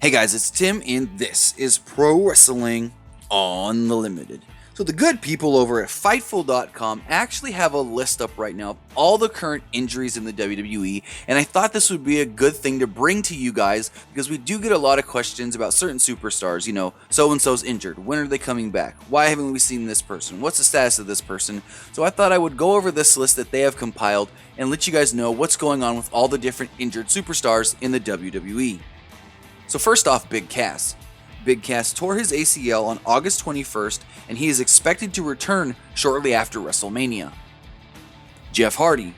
Hey guys, it's Tim, and this is Pro Wrestling Unlimited. So the good people over at Fightful.com actually have a list up right now of all the current injuries in the WWE, and I thought this would be a good thing to bring to you guys because we do get a lot of questions about certain superstars. You know, so-and-so's injured. When are they coming back? Why haven't we seen this person? What's the status of this person? So I thought I would go over this list that they have compiled and let you guys know what's going on with all the different injured superstars in the WWE. So first off, Big Cass. Big Cass tore his ACL on August 21st, and he is expected to return shortly after WrestleMania. Jeff Hardy.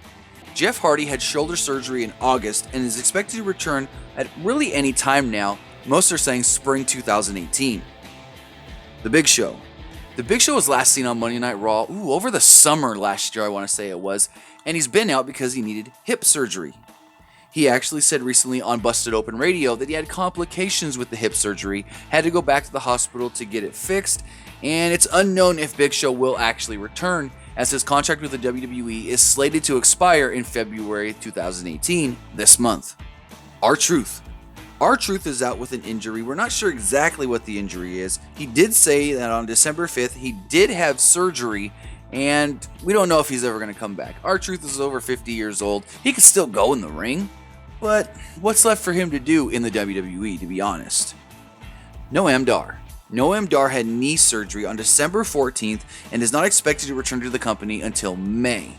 Jeff Hardy had shoulder surgery in August and is expected to return at really any time now. Most are saying spring 2018. The Big Show. The Big Show was last seen on Monday Night Raw, over the summer last year I want to say it was, and he's been out because he needed hip surgery. He actually said recently on Busted Open Radio that he had complications with the hip surgery, had to go back to the hospital to get it fixed, and it's unknown if Big Show will actually return, as his contract with the WWE is slated to expire in February 2018, this month. R-Truth. R-Truth is out with an injury. We're not sure exactly what the injury is. He did say that on December 5th he did have surgery, and we don't know if he's ever going to come back. R-Truth is over 50 years old. He could still go in the ring. But what's left for him to do in the WWE, to be honest? Noam Dar. Noam Dar had knee surgery on December 14th and is not expected to return to the company until May.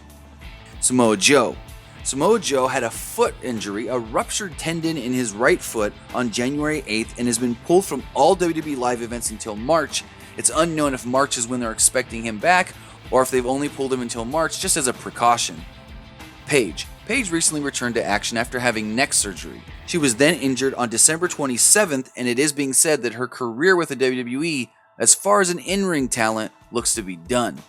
Samoa Joe. Samoa Joe had a foot injury, a ruptured tendon in his right foot on January 8th, and has been pulled from all WWE live events until March. It's unknown if March is when they're expecting him back, or if they've only pulled him until March just as a precaution. PAIGE. PAIGE recently returned to action after having neck surgery. She was then injured on December 27th, and it is being said that her career with the WWE, as far as an in-ring talent, looks to be done.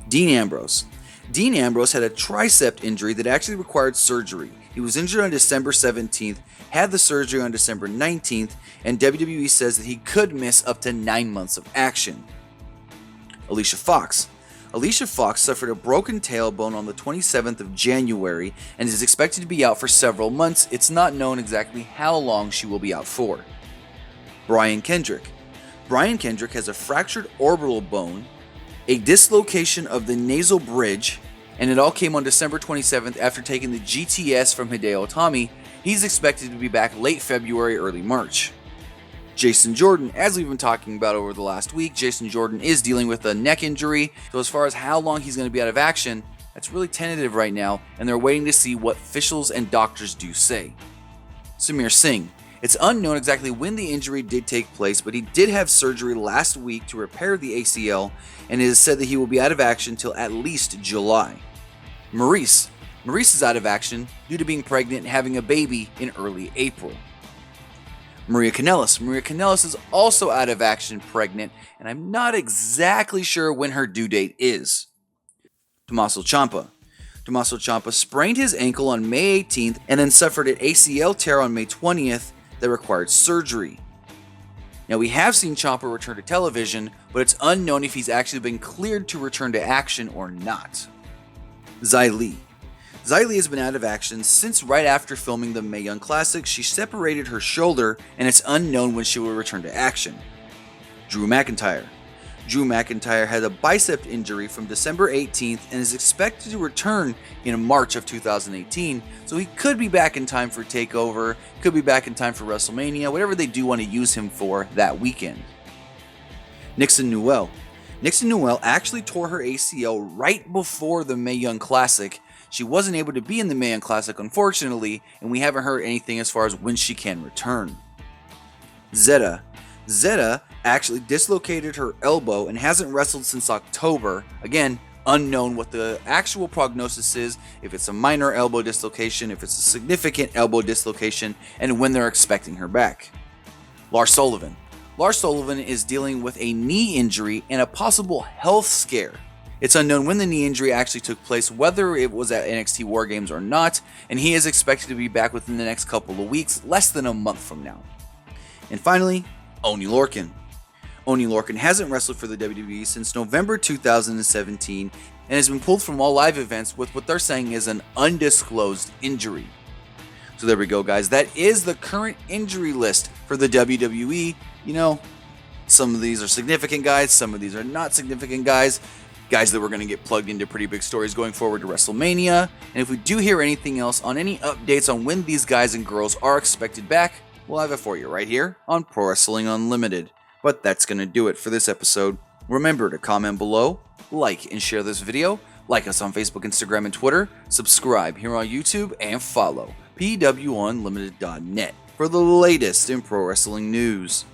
Dean Ambrose. Dean Ambrose had a tricep injury that actually required surgery. He was injured on December 17th, had the surgery on December 19th, and WWE says that he could miss up to 9 months of action. Alicia Fox. Alicia Fox suffered a broken tailbone on the 27th of January and is expected to be out for several months. It's not known exactly how long she will be out for. Brian Kendrick. Brian Kendrick has a fractured orbital bone, a dislocation of the nasal bridge, and it all came on December 27th after taking the GTS from Hideo Itami. He's expected to be back late February, early March. Jason Jordan, as we've been talking about over the last week, Jason Jordan is dealing with a neck injury, so as far as how long he's going to be out of action, that's really tentative right now, and they're waiting to see what officials and doctors do say. SAMIR Singh. It's unknown exactly when the injury did take place, but he did have surgery last week to repair the ACL, and it is said that he will be out of action till at least July. MARYSE. MARYSE is out of action due to being pregnant and having a baby in early April. Maria Kanellis. Maria Kanellis is also out of action, pregnant, and I'm not exactly sure when her due date is. TOMMASO Ciampa. TOMMASO Ciampa sprained his ankle on May 18th and then suffered an ACL tear on May 20th that required surgery. Now, we have seen Ciampa return to television, but it's unknown if he's actually been cleared to return to action or not. Xia Li. Xia Li has been out of action since right after filming the Mae Young Classic. She separated her shoulder, and it's unknown when she will return to action. Drew McIntyre. Drew McIntyre had a bicep injury from December 18th and is expected to return in March of 2018, so he could be back in time for TakeOver, could be back in time for WrestleMania, whatever they do want to use him for that weekend. NEWELL. NEWELL actually tore her ACL right before the Mae Young Classic. She wasn't able to be in the Mae Young Classic, unfortunately, and we haven't heard anything as far as when she can return. Zeta. Zeta actually dislocated her elbow and hasn't wrestled since October. Again, unknown what the actual prognosis is, if it's a minor elbow dislocation, if it's a significant elbow dislocation, and when they're expecting her back. Lars Sullivan. Lars Sullivan is dealing with a knee injury and a possible health scare. It's unknown when the knee injury actually took place, whether it was at NXT War Games or not, and he is expected to be back within the next couple of weeks, less than a month from now. And finally, ONEY LORCAN. ONEY LORCAN hasn't wrestled for the WWE since November 2017 and has been pulled from all live events with what they're saying is an undisclosed injury. So there we go, guys. That is the current injury list For the WWE, you know, some of these are significant guys, some of these are not significant guys. Guys that we're going to get plugged into pretty big stories going forward to WrestleMania. And if we do hear anything else on any updates on when these guys and girls are expected back, we'll have it for you right here on Pro Wrestling Unlimited. But that's going to do it for this episode. Remember to comment below, like and share this video, like us on Facebook, Instagram, and Twitter, subscribe here on YouTube, and follow PWUnlimited.net for the latest in pro wrestling news.